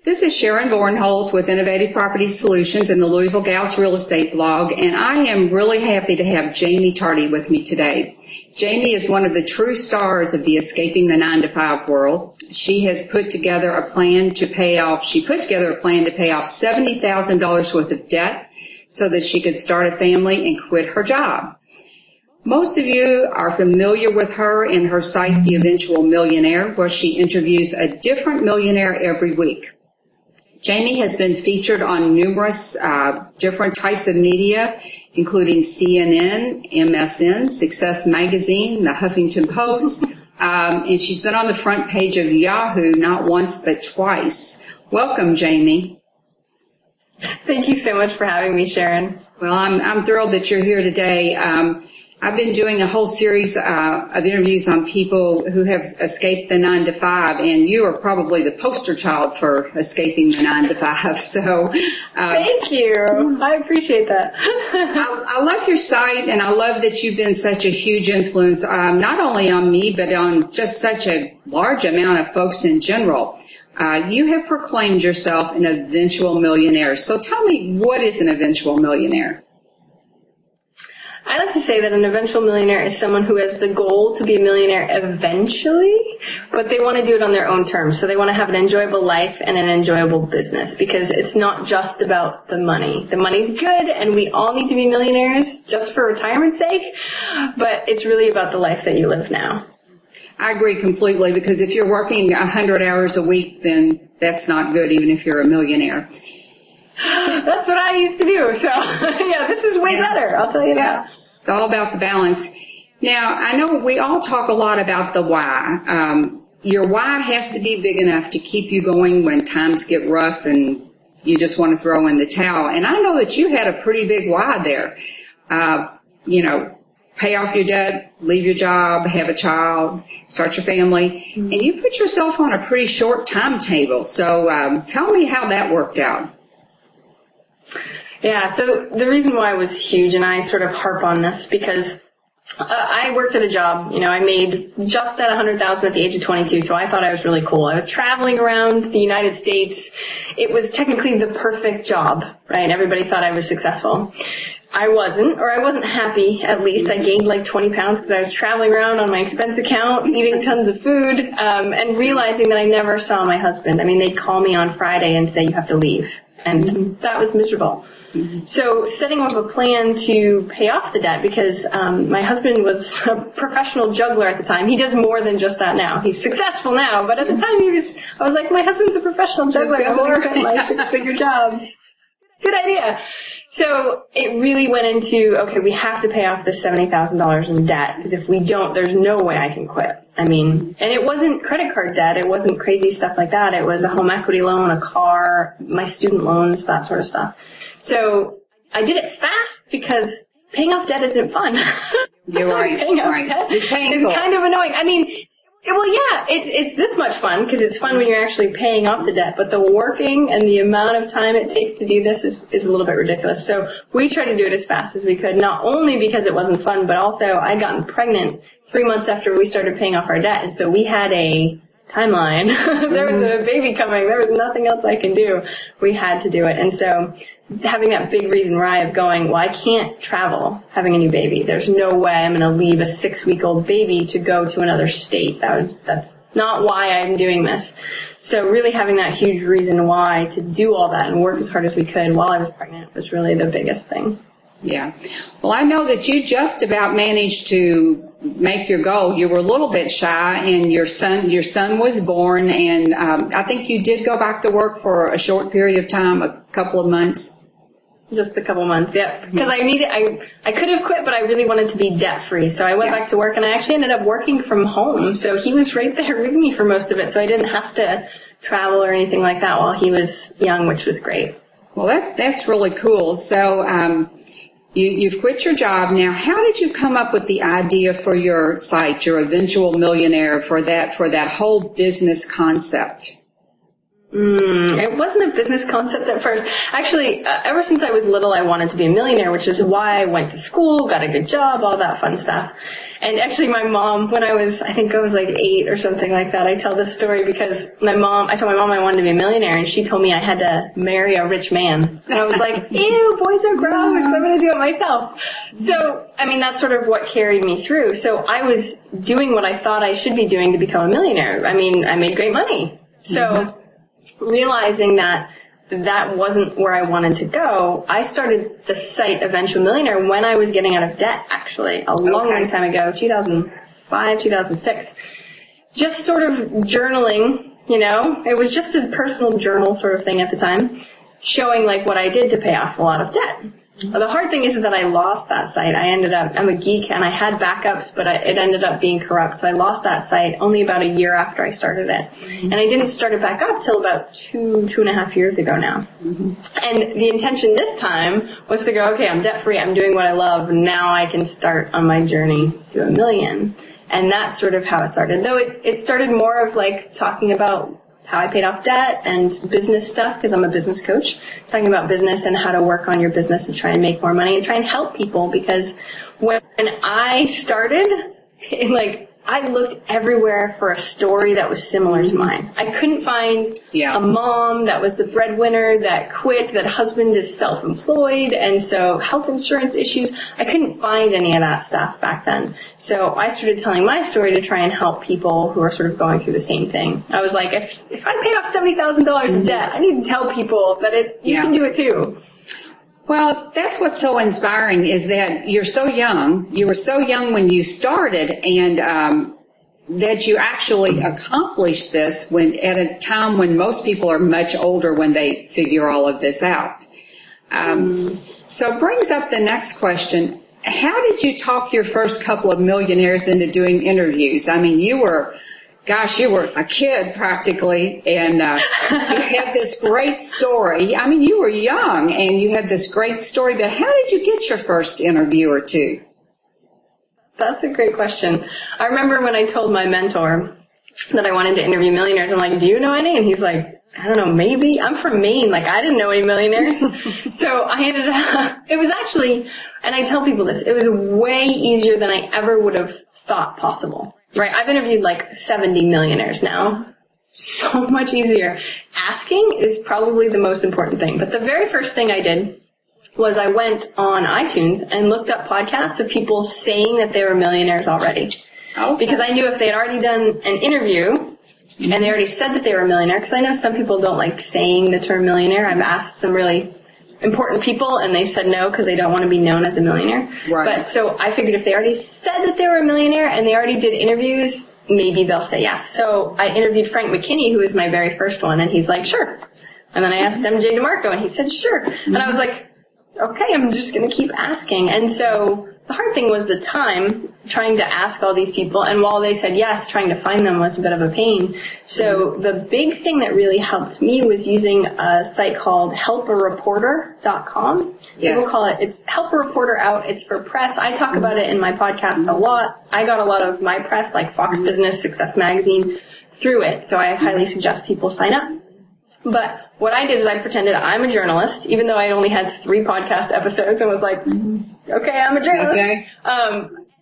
This is Sharon Vornholt with Innovative Property Solutions in the Louisville Gals Real Estate blog, and I am really happy to have Jaime Tardy with me today. Jaime is one of the true stars of the Escaping the 9-to-5 world. She has put together a plan to pay off $70,000 worth of debt so that she could start a family and quit her job. Most of you are familiar with her and her site, The Eventual Millionaire, where she interviews a different millionaire every week. Jaime has been featured on numerous different types of media, including CNN, MSN, Success Magazine, the Huffington Post, and she's been on the front page of Yahoo not once but twice. Welcome, Jaime. Thank you so much for having me, Sharon. Well, I'm thrilled that you're here today. I've been doing a whole series of interviews on people who have escaped the 9-to-5, and you are probably the poster child for escaping the 9-to-5. So, thank you. I appreciate that. I love your site, and I love that you've been such a huge influence, not only on me, but on just such a large amount of folks in general. You have proclaimed yourself an eventual millionaire. So tell me, what is an eventual millionaire? I like to say that an eventual millionaire is someone who has the goal to be a millionaire eventually, but they want to do it on their own terms. So they want to have an enjoyable life and an enjoyable business, because it's not just about the money. The money's good, and we all need to be millionaires just for retirement's sake, but it's really about the life that you live now. I agree completely, because if you're working 100 hours a week, then that's not good, even if you're a millionaire. That's what I used to do. So, yeah, this is way better. I'll tell you that. It's all about the balance. Now, I know we all talk a lot about the why. Your why has to be big enough to keep you going when times get rough and you just want to throw in the towel. And I know that you had a pretty big why there. Pay off your debt, leave your job, have a child, start your family. And you put yourself on a pretty short timetable. So tell me how that worked out. Yeah, so the reason why was huge, and I sort of harp on this because I worked at a job, I made just at $100,000 at the age of 22, so I thought I was really cool. I was traveling around the United States. It was technically the perfect job, right? Everybody thought I was successful. I wasn't happy, at least. I gained like 20 pounds because I was traveling around on my expense account, eating tons of food, and realizing that I never saw my husband. I mean, they'd call me on Friday and say, you have to leave. And that was miserable. So setting up a plan to pay off the debt, because my husband was a professional juggler at the time. He does more than just that now. He's successful now, but at the time I was like, my husband's a professional juggler. I'm working my 6-figure job. Good idea. So it really went into, okay, we have to pay off this $70,000 in debt, because if we don't, there's no way I can quit. I mean, and it wasn't credit card debt. It wasn't crazy stuff like that. It was a home equity loan, a car, my student loans, that sort of stuff. So I did it fast because paying off debt isn't fun. You're right. Paying off debt it's painful. It's kind of annoying. I mean, well, yeah, it's this much fun because it's fun when you're actually paying off the debt, but the working and the amount of time it takes to do this is a little bit ridiculous. So we tried to do it as fast as we could, not only because it wasn't fun, but also I'd gotten pregnant 3 months after we started paying off our debt, and so we had a timeline. There was a baby coming. There was nothing else I can do. We had to do it. And so having that big reason why of going, well, I can't travel having a new baby. There's no way I'm going to leave a 6-week-old baby to go to another state. That's not why I'm doing this. So really having that huge reason why to do all that and work as hard as we could while I was pregnant was really the biggest thing. Yeah. Well, I know that you just about managed to make your goal. You were a little bit shy, and your son was born, and I think you did go back to work for a short period of time, a couple of months. Just a couple months, yeah. Because I could have quit, but I really wanted to be debt free. So I went back to work, and I actually ended up working from home. So he was right there with me for most of it. So I didn't have to travel or anything like that while he was young, which was great. Well, that's really cool. So you've quit your job. Now, how did you come up with the idea for your site, your Eventual Millionaire, for that whole business concept? It It wasn't a business concept at first. Actually, ever since I was little, I wanted to be a millionaire, which is why I went to school, got a good job, all that fun stuff. And actually my mom, when I think I was like 8 or something like that, I tell this story because I told my mom I wanted to be a millionaire, and she told me I had to marry a rich man. And I was like, ew, boys are gross, I'm going to do it myself. So, I mean, that's sort of what carried me through. So I was doing what I thought I should be doing to become a millionaire. I mean, I made great money. So realizing that wasn't where I wanted to go, I started the site Eventual Millionaire when I was getting out of debt, actually, a long time ago, 2005, 2006. Just sort of journaling, it was just a personal journal sort of thing at the time, showing like what I did to pay off a lot of debt. The hard thing is that I lost that site. I'm a geek and I had backups, but it ended up being corrupt. So I lost that site only about a year after I started it. And I didn't start it back up till about 2.5 years ago now. And the intention this time was to go, okay, I'm debt free. I'm doing what I love. Now I can start on my journey to $1 million. And that's sort of how it started. Though it started more of like talking about how I paid off debt and business stuff, because I'm a business coach, talking about business and how to work on your business to try and make more money and try and help people. Because when I started, I looked everywhere for a story that was similar to mine. I couldn't find a mom that was the breadwinner that quit, that husband is self-employed, and so health insurance issues. I couldn't find any of that stuff back then. So I started telling my story to try and help people who are sort of going through the same thing. I was like, if I paid off $70,000 in debt, I need to tell people that you can do it too. Well, that's what's so inspiring is that you're so young. You were so young when you started, and that you actually accomplished this at a time when most people are much older when they figure all of this out. So brings up the next question. How did you talk your first couple of millionaires into doing interviews? I mean, you were a kid practically, and you had this great story. I mean, you were young, and you had this great story, but how did you get your first interview or two? That's a great question. I remember when I told my mentor that I wanted to interview millionaires, I'm like, do you know any? And he's like, I don't know, maybe. I'm from Maine. I didn't know any millionaires. So I ended up, it was actually, and I tell people this, it was way easier than I ever would have thought possible. Right, I've interviewed 70 millionaires now. So much easier. Asking is probably the most important thing. But the very first thing I did was I went on iTunes and looked up podcasts of people saying that they were millionaires already. Okay. Because I knew if they had already done an interview and they already said that they were a millionaire, because I know some people don't like saying the term millionaire. I've asked some really important people, and they've said no because they don't want to be known as a millionaire. Right. But so I figured if they already said that they were a millionaire and they already did interviews, maybe they'll say yes. So I interviewed Frank McKinney, who was my very first one, and he's like, sure. And then I asked MJ DeMarco, and he said, sure. And I was like, okay, I'm just going to keep asking. And so the hard thing was the time trying to ask all these people, and while they said yes, trying to find them was a bit of a pain. So the big thing that really helped me was using a site called helpareporter.com. Yes. People call it's Help a Reporter Out. It's for press. I talk about it in my podcast a lot. I got a lot of my press, like Fox Business, Success Magazine, through it. So I highly suggest people sign up. But what I did is I pretended I'm a journalist, even though I only had 3 podcast episodes, and was like, okay, I'm a journalist. Okay.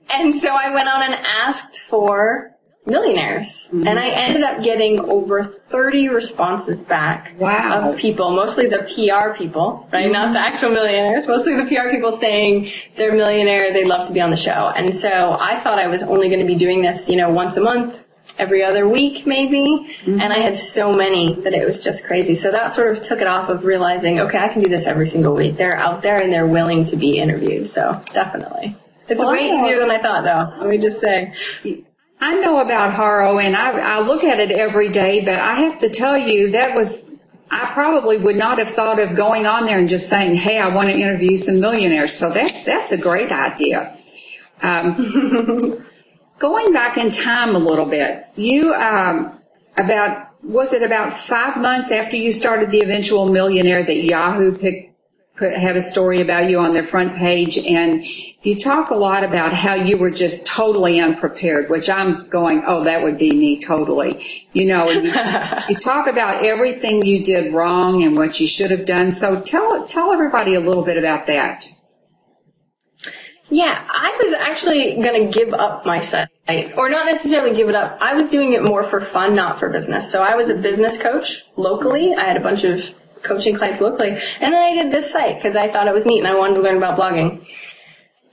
And so I went on and asked for millionaires. And I ended up getting over 30 responses back of people, mostly the PR people, right? Not the actual millionaires, mostly the PR people saying they're a millionaire, they'd love to be on the show. And so I thought I was only going to be doing this, once a month, every other week maybe, and I had so many that it was just crazy. So that sort of took it off of realizing, okay, I can do this every single week. They're out there and they're willing to be interviewed, so definitely. It's way easier than I thought, though, let me just say. I know about Haro, and I look at it every day, but I have to tell you, I probably would not have thought of going on there and just saying, hey, I want to interview some millionaires. So that's a great idea. Going back in time a little bit, you, was it about 5 months after you started the Eventual Millionaire that Yahoo picked have a story about you on their front page, and you talk a lot about how you were just totally unprepared, which I'm going, oh, that would be me totally. You know, and you talk about everything you did wrong and what you should have done. So tell everybody a little bit about that. Yeah, I was actually going to give up my site, or not necessarily give it up. I was doing it more for fun, not for business. So I was a business coach locally. I had a bunch of coaching clients locally. And then I did this site because I thought it was neat and I wanted to learn about blogging.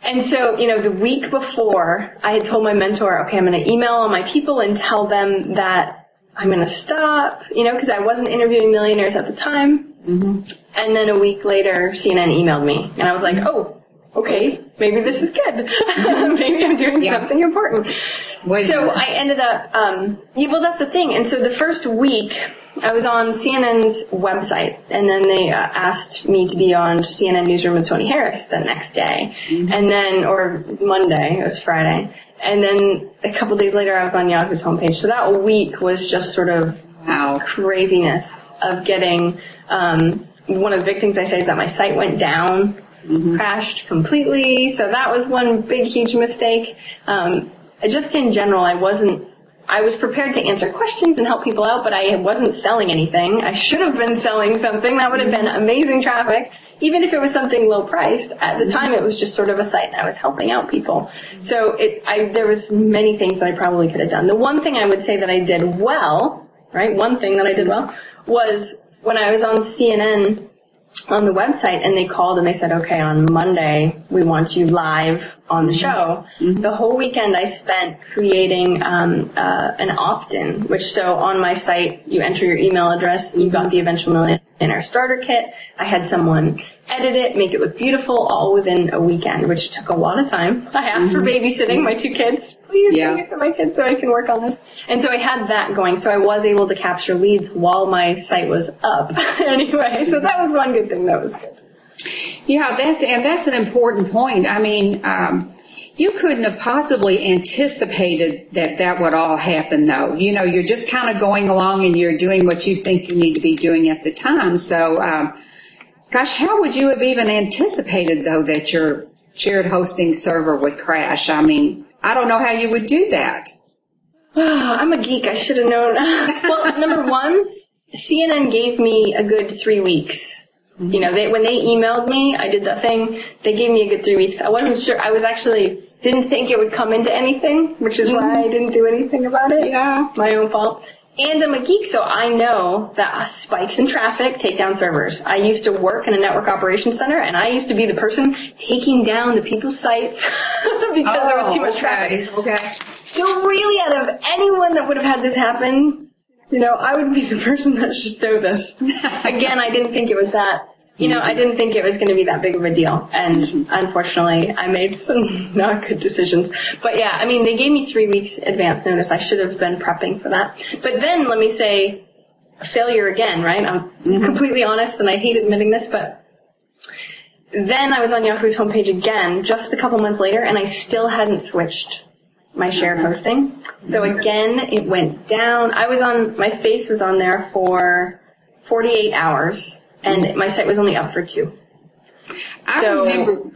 And so, you know, the week before, I had told my mentor, okay, I'm going to email all my people and tell them that I'm going to stop, you know, because I wasn't interviewing millionaires at the time. Mm-hmm. And then a week later, CNN emailed me. And I was like, oh, okay, maybe this is good. Maybe I'm doing something important. So I ended up, well, that's the thing. And so the first week, I was on CNN's website, and then they asked me to be on CNN Newsroom with Tony Harris the next day. Mm-hmm. And then, or Monday, it was Friday. And then a couple days later, I was on Yahoo's homepage. So that week was just sort of craziness of getting, one of the big things I say is that my site went down. Mm-hmm. Crashed completely. So that was one big, huge mistake. Just in general, I was prepared to answer questions and help people out, but I wasn't selling anything. I should have been selling something. That would have been amazing traffic. Even if it was something low priced, at the time it was just sort of a site and I was helping out people. So there was many things that I probably could have done. The one thing I would say that I did well, right? One thing that I did well was when I was on CNN on the website, and they called and they said, okay, on Monday, we want you live on the show. Mm-hmm. The whole weekend I spent creating an opt-in, which so on my site, you enter your email address, you got the Eventual Millionaire starter kit. I had someone edit it, make it look beautiful, all within a weekend, which took a lot of time. I asked for babysitting, my 2 kids. Please babysit my kids so I can work on this. And so I had that going, so I was able to capture leads while my site was up anyway. So that was one good thing that was good. Yeah, that's an important point. I mean, you couldn't have possibly anticipated that would all happen, though. You know, you're just kind of going along and you're doing what you think you need to be doing at the time. So, gosh, how would you have even anticipated, though, that your shared hosting server would crash? I mean, I don't know how you would do that. I'm a geek. I should have known. Well, number one, CNN gave me a good 3 weeks. You know, when they emailed me, I did that thing. They gave me a good 3 weeks. I wasn't sure. I was actually didn't think it would come into anything, which is why I didn't do anything about it. Yeah, my own fault. And I'm a geek, so I know that spikes in traffic take down servers. I used to work in a network operations center, and I used to be the person taking down the people's sites because there was too much traffic. Okay. So really, out of anyone that would have had this happen, you know, I would be the person that should know this. Again, I didn't think it was that. You know, I didn't think it was going to be that big of a deal. And unfortunately, I made some not good decisions. But yeah, I mean, they gave me 3 weeks advance notice. I should have been prepping for that. But then, let me say, failure again, right? I'm completely honest, and I hate admitting this, but then I was on Yahoo's homepage again just a couple months later, and I still hadn't switched my shared hosting. So again, it went down. My face was on there for 48 hours. And my site was only up for 2. I remember.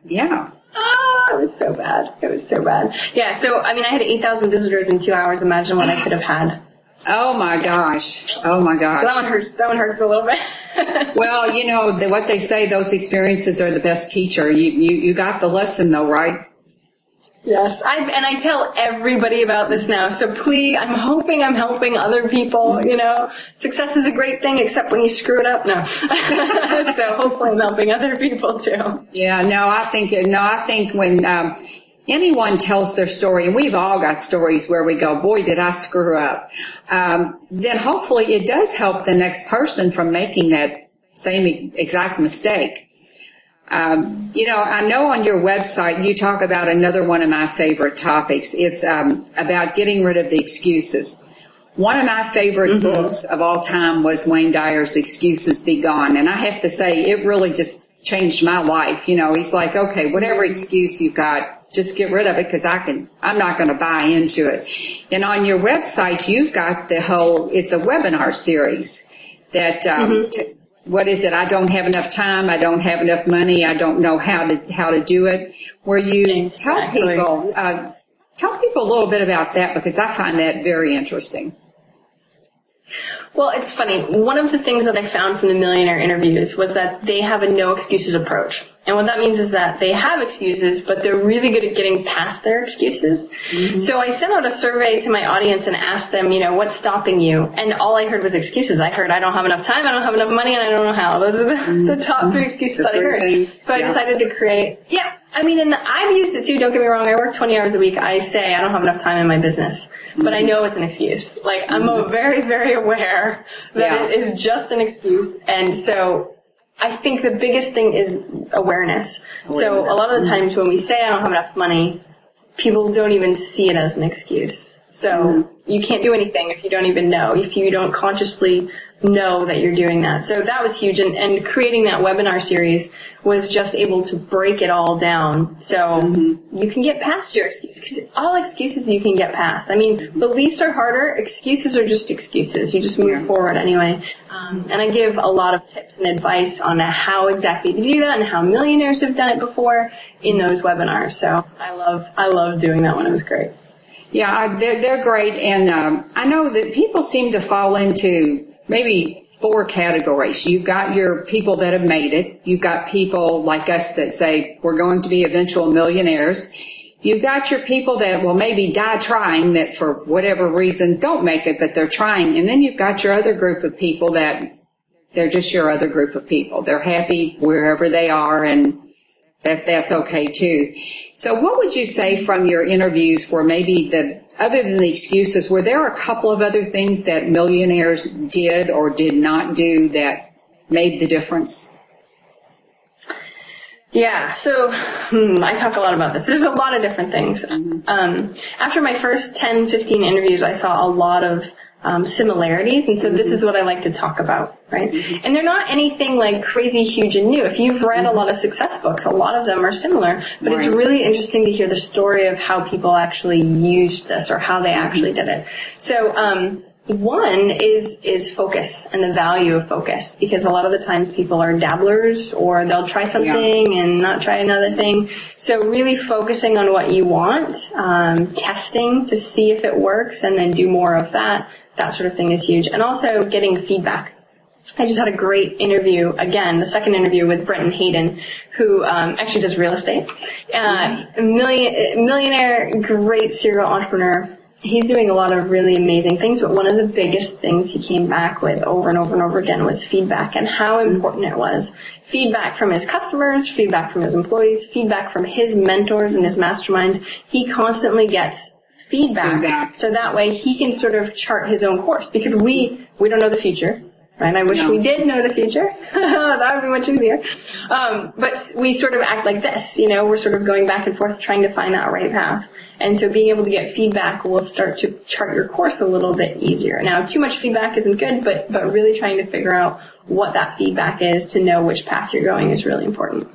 Yeah. Oh, it was so bad. It was so bad. Yeah, so, I mean, I had 8,000 visitors in 2 hours. Imagine what I could have had. Oh, my gosh. Oh, my gosh. So that one hurts a little bit. Well, you know, what they say, those experiences are the best teacher. You got the lesson, though, right? Yes, and I tell everybody about this now, so please, I'm hoping I'm helping other people, you know. Success is a great thing, except when you screw it up, no. So hopefully I'm helping other people too. Yeah, I think when anyone tells their story, and we've all got stories where we go, boy, did I screw up, then hopefully it does help the next person from making that same exact mistake. You know, I know on your website you talk about another one of my favorite topics. It's about getting rid of the excuses. One of my favorite books of all time was Wayne Dyer's Excuses Be Gone. And I have to say, it really just changed my life. You know, he's like, okay, whatever excuse you've got, just get rid of it because I'm not going to buy into it. And on your website, you've got it's a webinar series that what is it? I don't have enough time. I don't have enough money. I don't know how to do it. Where you tell people a little bit about that, because I find that very interesting. Well, it's funny. One of the things that I found from the millionaire interviews was that they have a no excuses approach. And what that means is that they have excuses, but they're really good at getting past their excuses. Mm-hmm. So I sent out a survey to my audience and asked them, what's stopping you? And all I heard was excuses. I heard, I don't have enough time, I don't have enough money, and I don't know how. Those are the top three excuses that I heard. So I decided to create, and I've used it too, don't get me wrong. I work 20 hours a week. I say I don't have enough time in my business, but I know it's an excuse. Like, I'm very, very aware that it is just an excuse. And so I think the biggest thing is awareness. So a lot of the times when we say I don't have enough money, people don't even see it as an excuse. So you can't do anything if you don't even know, if you don't consciously know that you're doing that. So that was huge. And creating that webinar series was just able to break it all down. So you can get past your excuses, because all excuses you can get past. I mean, beliefs are harder. Excuses are just excuses. You just move forward anyway. And I give a lot of tips and advice on how exactly to do that and how millionaires have done it before in those webinars. So I love doing that one. It was great. Yeah, they're great. And I know that people seem to fall into maybe 4 categories. You've got your people that have made it. You've got people like us that say we're going to be eventual millionaires. You've got your people that will maybe die trying, that for whatever reason don't make it, but they're trying. And then you've got your other group of people that they're just your other group of people. They're happy wherever they are, and that's okay too. So what would you say from your interviews where maybe other than the excuses, were there a couple of other things that millionaires did or did not do that made the difference? Yeah, so I talk a lot about this. There's a lot of different things. After my first 10, 15 interviews, I saw a lot of similarities, and so this is what I like to talk about, right? And they're not anything like crazy, huge, and new. If you've read a lot of success books, a lot of them are similar, but it's really interesting to hear the story of how people actually used this or how they actually did it. So one is focus and the value of focus, because a lot of the times people are dabblers, or they'll try something and not try another thing. So really focusing on what you want, testing to see if it works, and then do more of that sort of thing is huge. And also getting feedback. I just had a great interview, again, the second interview with Brenton Hayden, who actually does real estate. Millionaire, great serial entrepreneur. He's doing a lot of really amazing things, but one of the biggest things he came back with over and over and over again was feedback, and how important it was. Feedback from his customers, feedback from his employees, feedback from his mentors and his masterminds. He constantly gets feedback. So that way he can sort of chart his own course, because we don't know the future. Right? I wish we did know the future. That would be much easier. But we sort of act like this, we're sort of going back and forth trying to find that right path. And so being able to get feedback will start to chart your course a little bit easier. Now, too much feedback isn't good, but really trying to figure out what that feedback is to know which path you're going is really important.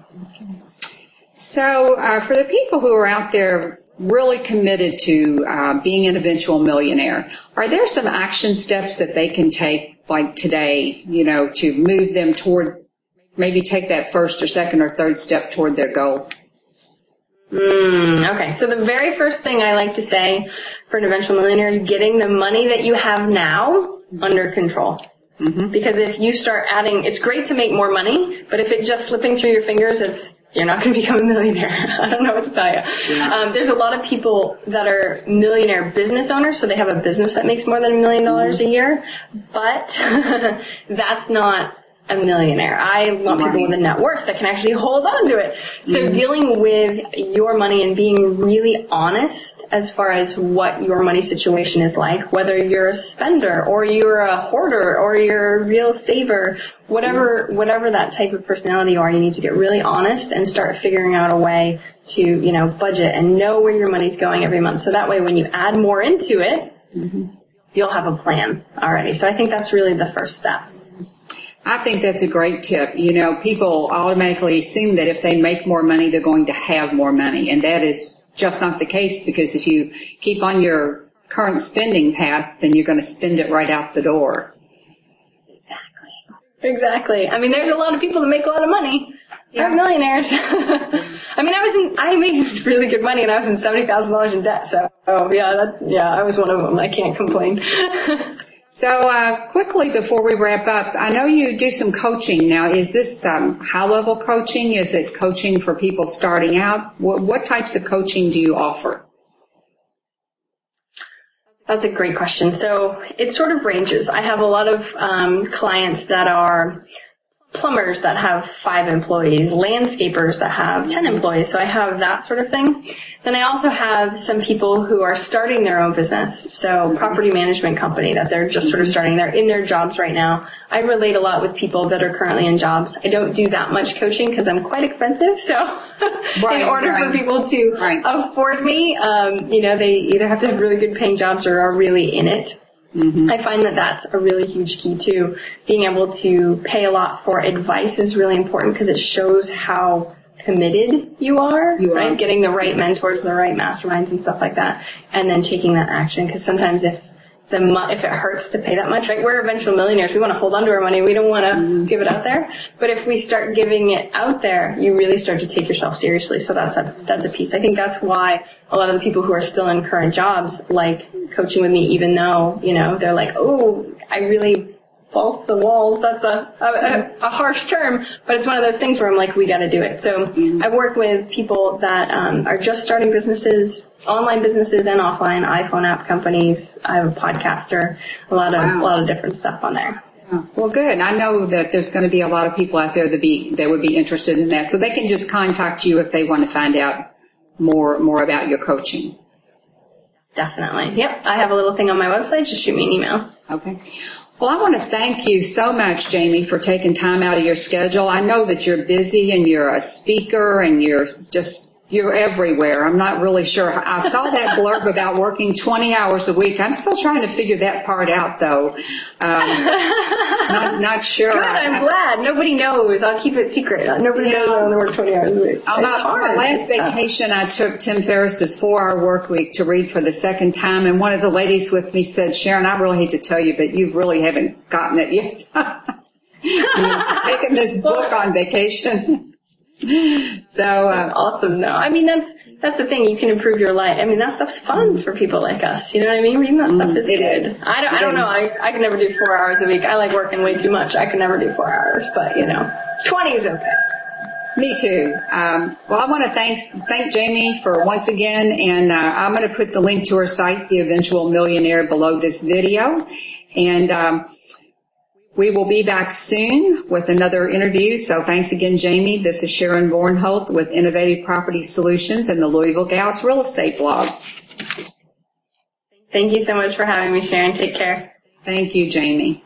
So, for the people who are out there really committed to being an eventual millionaire, are there some action steps that they can take, like today, to move them toward, maybe take that first or second or third step toward their goal? Okay, so the very first thing I like to say for an eventual millionaire is getting the money that you have now under control. Because if you start adding, it's great to make more money, but if it's just slipping through your fingers, you're not going to become a millionaire. I don't know what to tell you. There's a lot of people that are millionaire business owners, so they have a business that makes more than $1 million a year, but that's not a millionaire. I want people with a net worth that can actually hold on to it. So dealing with your money and being really honest as far as what your money situation is like, whether you're a spender or you're a hoarder or you're a real saver, whatever that type of personality you are, you need to get really honest and start figuring out a way to, budget and know where your money's going every month. So that way when you add more into it, you'll have a plan already. So I think that's really the first step. I think that's a great tip. People automatically assume that if they make more money, they're going to have more money. And that is just not the case, because if you keep on your current spending path, then you're going to spend it right out the door. Exactly. I mean, there's a lot of people that make a lot of money. They're millionaires. I mean, I made really good money, and I was in $70,000 in debt. So, I was one of them. I can't complain. So, quickly before we wrap up, I know you do some coaching now. Is this high-level coaching? Is it coaching for people starting out? What types of coaching do you offer? That's a great question. So it sort of ranges. I have a lot of clients that are plumbers that have 5 employees, landscapers that have 10 employees. So I have that sort of thing. Then I also have some people who are starting their own business. So property management company that they're just sort of starting. They're in their jobs right now. I relate a lot with people that are currently in jobs. I don't do that much coaching because I'm quite expensive. So in order for people to afford me, they either have to have really good paying jobs or are really in it. Mm-hmm. I find that that's a really huge key too. Being able to pay a lot for advice is really important because it shows how committed you are, right? Getting the right mentors, the right masterminds and stuff like that, and then taking that action. Because sometimes if it hurts to pay that much, right? We're eventual millionaires. We want to hold on to our money. We don't want to give it out there. But if we start giving it out there, you really start to take yourself seriously. So that's a piece. I think that's why a lot of the people who are still in current jobs like coaching with me, even though, they're like, oh, I really balls to the walls. That's a harsh term, but it's one of those things where I'm like, we got to do it. So I work with people that are just starting businesses, online businesses and offline, iPhone app companies. I have a podcaster, a lot of different stuff on there. Well, good. I know that there's going to be a lot of people out there that would be interested in that. So they can just contact you if they want to find out more about your coaching. Definitely. Yep. I have a little thing on my website. Just shoot me an email. Okay. Well, I want to thank you so much, Jaime, for taking time out of your schedule. I know that you're busy and you're a speaker and you're everywhere. I'm not really sure. I saw that blurb about working 20 hours a week. I'm still trying to figure that part out, though. Not sure. Good, I'm glad. Nobody knows. I'll keep it secret. Nobody knows I only work 20 hours a week. On my last vacation, I took Tim Ferriss's 4-Hour Work Week to read for the second time, and one of the ladies with me said, Sharon, I really hate to tell you, but you really haven't gotten it yet. You're taking this book on vacation. So that's awesome. No, I mean that's the thing. You can improve your life. I mean that stuff's fun for people like us. You know what I mean? Reading that stuff is good. I don't know. I can never do 4 hours a week. I like working way too much. I can never do 4 hours, but 20 is okay. Me too. Well, I want to thank Jaime for once again, and I'm going to put the link to her site, The Eventual Millionaire, below this video, and we will be back soon with another interview. So thanks again, Jaime. This is Sharon Bornholt with Innovative Property Solutions and the Louisville Gals Real Estate Blog. Thank you so much for having me, Sharon. Take care. Thank you, Jaime.